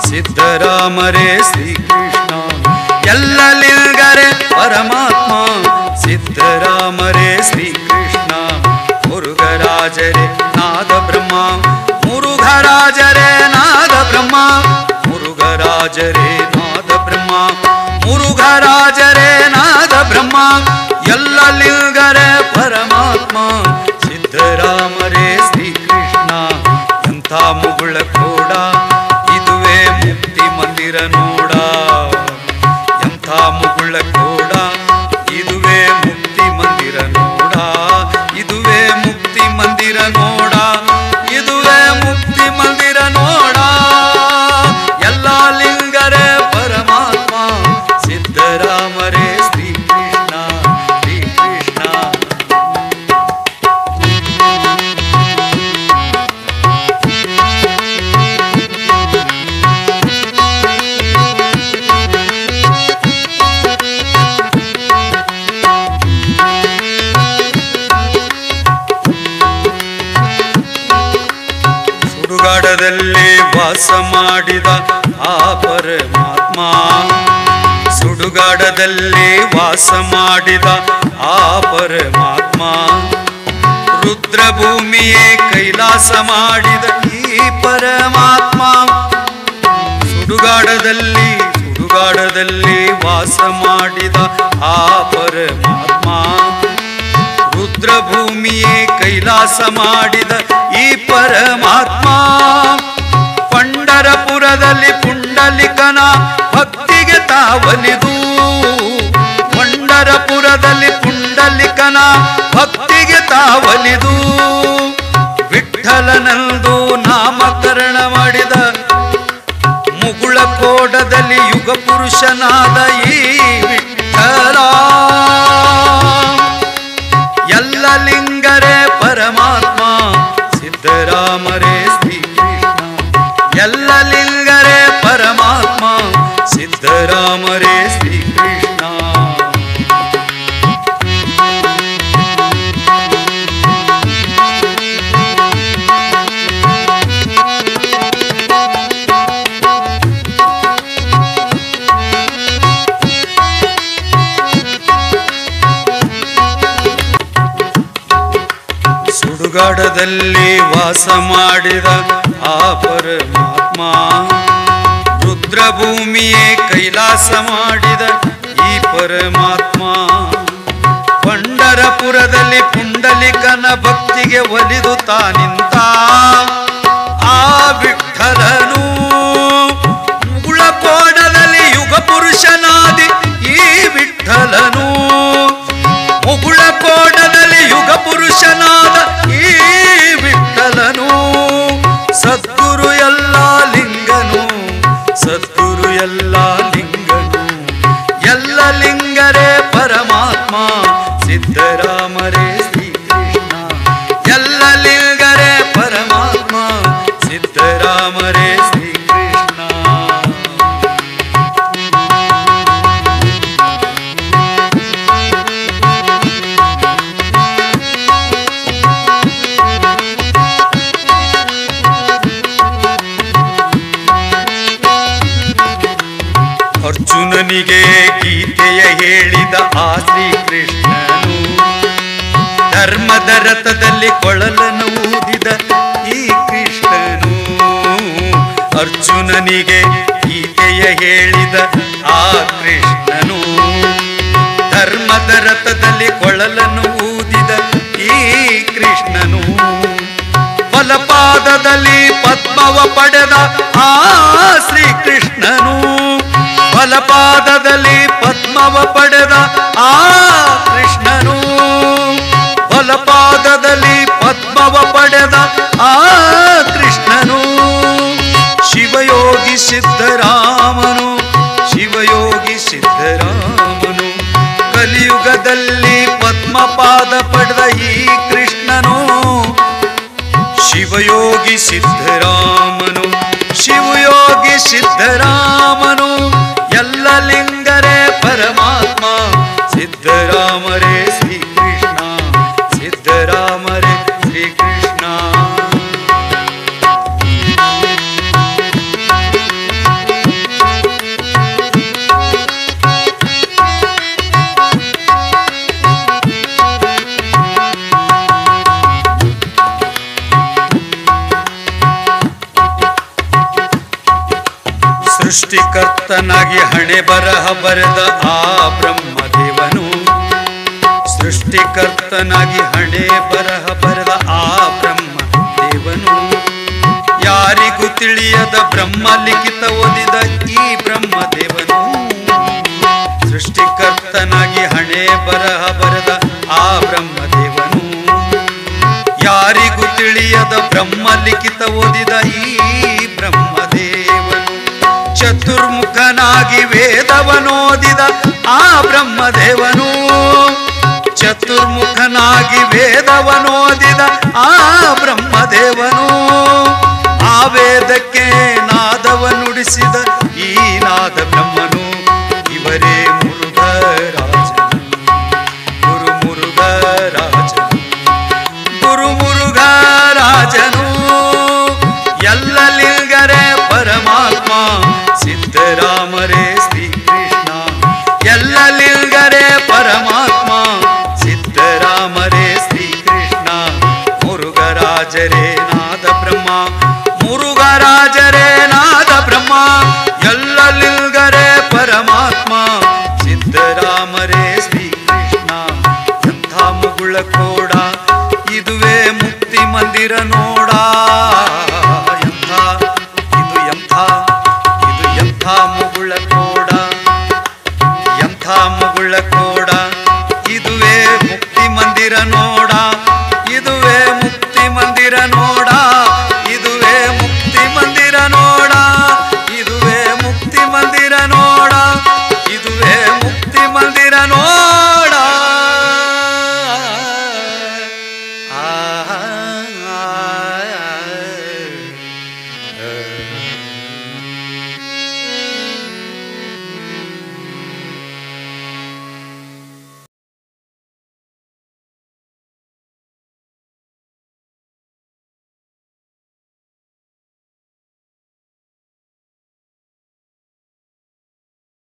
ಸಿದ್ಧರಾಮರೇ ಶ್ರೀಕೃಷ್ಣ ಎಲ್ಲ ಲಿಂಗರೇ ಪರಮಾತ್ಮ ಸಿದ್ಧರಾಮರೇ ಶ್ರೀಕೃಷ್ಣ ಮುರುಘರಾಜರೇ ನಾದ ಬ್ರಹ್ಮ ಮುರುಘರಾಜರೇ ನಾದ ಬ್ರಹ್ಮ ಮುರುಘರಾಜರೇ ನಾದ ಬ್ರಹ್ಮ ಮುರುಘರಾಜರೇ ನಾದ ಬ್ರಹ್ಮ ಎಲ್ಲ ಲಿಂಗರೇ ಪರಮಾತ್ಮ ಸಿದ್ಧರಾಮರೇ ಶ್ರೀಕೃಷ್ಣ ಎಂಥ ಮುಗುಳ ಕೂಡ ಮುಕ್ತಿ ಮಂದಿರ ನೋಡ ಎಂಥ ಮುಗುಳ ಕೂಡ ಇದುವೇ ಮುಕ್ತಿ ಮಂದಿರ ನೋಡ ಇದುವೇ ಮುಕ್ತಿ ಮಂದಿರ ನೋಡ ಇದುವೇ ಮುಕ್ತಿ ಮಂದಿರ ನೋಡ ಎಲ್ಲ ಲಿಂಗರೇ ಪರಮಾತ್ಮ ಸಿದ್ಧರಾಮರೇ ಶ್ರೀಕೃಷ್ಣ ಶ್ರೀಕೃಷ್ಣ ಸುಡುಗಾಡದಲ್ಲಿ ವಾಸ ಮಾಡಿದ ಆ ಪರಮಾತ್ಮ ಸುಡುಗಾಡದಲ್ಲಿ ವಾಸ ಮಾಡಿದ ಆ ಪರಮಾತ್ಮ ರುದ್ರಭೂಮಿಯೇ ಕೈಲಾಸ ಮಾಡಿದ ಈ ಪರಮಾತ್ಮ ಸುಡುಗಾಡದಲ್ಲಿ ವಾಸ ಮಾಡಿದ ಆ ಪರಮಾತ್ಮ ರುದ್ರಭೂಮಿಯೇ ಕೈಲಾಸ ಮಾಡಿದ ಈ ಪರಮಾತ್ಮ ಪಂಡರಪುರದಲ್ಲಿ ಪುಂಡಲಿಕನ ಭಕ್ತಿಗೆ ತಾವಲಿದು ಪಂಡರಪುರದಲ್ಲಿ ಪುಂಡಲಿಕನ ಭಕ್ತಿಗೆ ತಾವಲಿದು ವಿಠ್ಠಲನಂದು ನಾಮಕರಣ ಮಾಡಿದ ಮುಗುಳ ಕೋಡದಲ್ಲಿ ಯುಗ ಪುರುಷನಾದ ಈ ವಿಠ್ಠಲ ಎಲ್ಲ ಲಿಂಗರೇ ಪರಮಾತ್ಮ ಸಿದ್ಧರಾಮರೇ ಶ್ರೀಕೃಷ್ಣ ಎಲ್ಲ ಲಿಂಗರೇ ಪರಮಾತ್ಮ ಸಿದ್ಧರಾಮರೇ ಶ್ರೀಕೃಷ್ಣ ಸುಡುಗಾಡದಲ್ಲಿ ವಾಸ ಮಾಡಿದ ಆ ಪರಮಾತ್ಮ ರುದ್ರಭೂಮಿಯೇ ಕೈಲಾಸ ಮಾಡಿದ ಈ ಪರಮಾತ್ಮ ಪಂಡರಪುರದಲ್ಲಿ ಪುಂಡಲಿಕನ ಭಕ್ತಿಗೆ ಒಲಿದು ತಾನಿಂತ ಆ ವಿಠ್ಠಲನು ಮುಗುಳಕೋಡದಲ್ಲಿ ಯುಗ ಪುರುಷನಾದಿ ಈ ವಿಠ್ಠಲನು ಮುಗುಳಕೋಡದಲ್ಲಿ ಯುಗ ಪುರುಷನಾದ ಈ ವಿಠ್ಠಲನು ಸದ್ಗುರು ಎಲ್ಲ ಲಿಂಗನು ಸದ್ಗುರು ಎಲ್ಲ ಲಿಂಗನು ಎಲ್ಲ ಲಿಂಗರೇ ಪರಮಾತ್ಮ ಸಿದ್ಧರಾಮರೇ ಶ್ರೀಕೃಷ್ಣ ಎಲ್ಲ ಲಿಂಗರೇ ಪರಮಾತ್ಮ ಸಿದ್ಧರಾಮರೇ ಶ್ರೀಕೃಷ್ಣ ಅರ್ಜುನನಿಗೆ ಗೀತೆಯ ಹೇಳಿದ ಆ ಶ್ರೀಕೃಷ್ಣನು ಧರ್ಮದ ರಥದಲ್ಲಿ ಕೊಳಲನ್ನು ಊದಿದ ಈ ಕೃಷ್ಣನು ಅರ್ಜುನನಿಗೆ ಗೀತೆಯ ಹೇಳಿದ ಆ ಕೃಷ್ಣನು ಧರ್ಮದ ರಥದಲ್ಲಿ ಕೊಳಲನ್ನು ಊದಿದ ಈ ಕೃಷ್ಣನು ಬಲಪಾದದಲ್ಲಿ ಪದ್ಮವ ಪಡೆದ ಆ ಶ್ರೀಕೃಷ್ಣನು ಬಲಪಾದದಲ್ಲಿ ಪದ್ಮವ ಪಡೆದ ಆ ಲಿಂಗದಲ್ಲಿ ಪದ್ಮಪಾದ ಪಡೆದ ಈ ಕೃಷ್ಣನು ಶಿವಯೋಗಿ ಸಿದ್ಧರಾಮನು, ಶಿವಯೋಗಿ ಸಿದ್ಧರಾಮನು, ಎಲ್ಲ ಲಿಂಗರೇ ಪರಮಾತ್ಮ ಸಿದ್ಧರಾಮರೇ ಶ್ರೀಕೃಷ್ಣ, ಸಿದ್ಧರಾಮರೇ ಶ್ರೀಕೃಷ್ಣ. ಸೃಷ್ಟಿಕರ್ತನಾಗಿ ಹಣೆ ಬರಹ ಬರೆದ ಆ ಬ್ರಹ್ಮದೇವನು, ಸೃಷ್ಟಿಕರ್ತನಾಗಿ ಹಣೆ ಬರಹ ಬರೆದ ಆ ಬ್ರಹ್ಮದೇವನು, ಯಾರಿಗೂ ತಿಳಿಯದ ಬ್ರಹ್ಮ ಲಿಖಿತ ಓದಿದ ಈ ಬ್ರಹ್ಮದೇವನು, ಸೃಷ್ಟಿಕರ್ತನಾಗಿ ಹಣೆ ಬರಹ ಬರೆದ ಆ ಬ್ರಹ್ಮದೇವನು, ಯಾರಿಗೂ ತಿಳಿಯದ ಬ್ರಹ್ಮ ಲಿಖಿತ ಓದಿದ ಈ ಬ್ರಹ್ಮದೇವನು, ಚತುರ್ಮುಖನಾಗಿ ವೇದವನೋದಿದ ಆ ಬ್ರಹ್ಮದೇವನು, ಚತುರ್ಮುಖನಾಗಿ ವೇದವನೋದಿದ ಆ ಬ್ರಹ್ಮದೇವನು, ಆ ವೇದಕ್ಕೆ ನಾದವನ್ನುಡಿಸಿದ ಈ ನಾದ ಬ್ರಹ್ಮನು, ಇವರೇ ಮುರುಘರಾಜನು, ಗುರು ಮುರುಘರಾಜನು, ಗುರು ಮುರುಘರಾಜನು, ಎಲ್ಲ ಲಿಂಗರೇ ಪರಮಾತ್ಮ ಸಿದ್ಧರಾಮರೇ ಶ್ರೀಕೃಷ್ಣ, ಎಲ್ಲ ಲಿಂಗರೇ ಪರಮಾತ್ಮ ಸಿದ್ಧರಾಮರೇ ಶ್ರೀಕೃಷ್ಣ. ಮುರುಘರಾಜರೇ ನಾದ ಬ್ರಹ್ಮ, ಮುರುಘರಾಜರೇ ನಾದ ಬ್ರಹ್ಮ, ಎಲ್ಲ ಲಿಂಗರೇ ಪರಮಾತ್ಮ ಸಿದ್ಧರಾಮರೇ ಶ್ರೀಕೃಷ್ಣ. ಎಂಥ ಮುಗುಳ ಕೋಡ ಇದುವೇ ಮುಕ್ತಿ ಮಂದಿರ ನೋಡ, ಎಂಥ ಇದು ಎಂಥ ಇದು ಎಂಥ ಮುಗುಳ ಕೋಡ, ಎಂಥ ಮುಗುಳ ಕೋಡ ಇದುವೇ ಮುಕ್ತಿ ಮಂದಿರ ನೋಡ, ಇದುವೇ ಮುಕ್ತಿ ಮಂದಿರ ನೋಡ.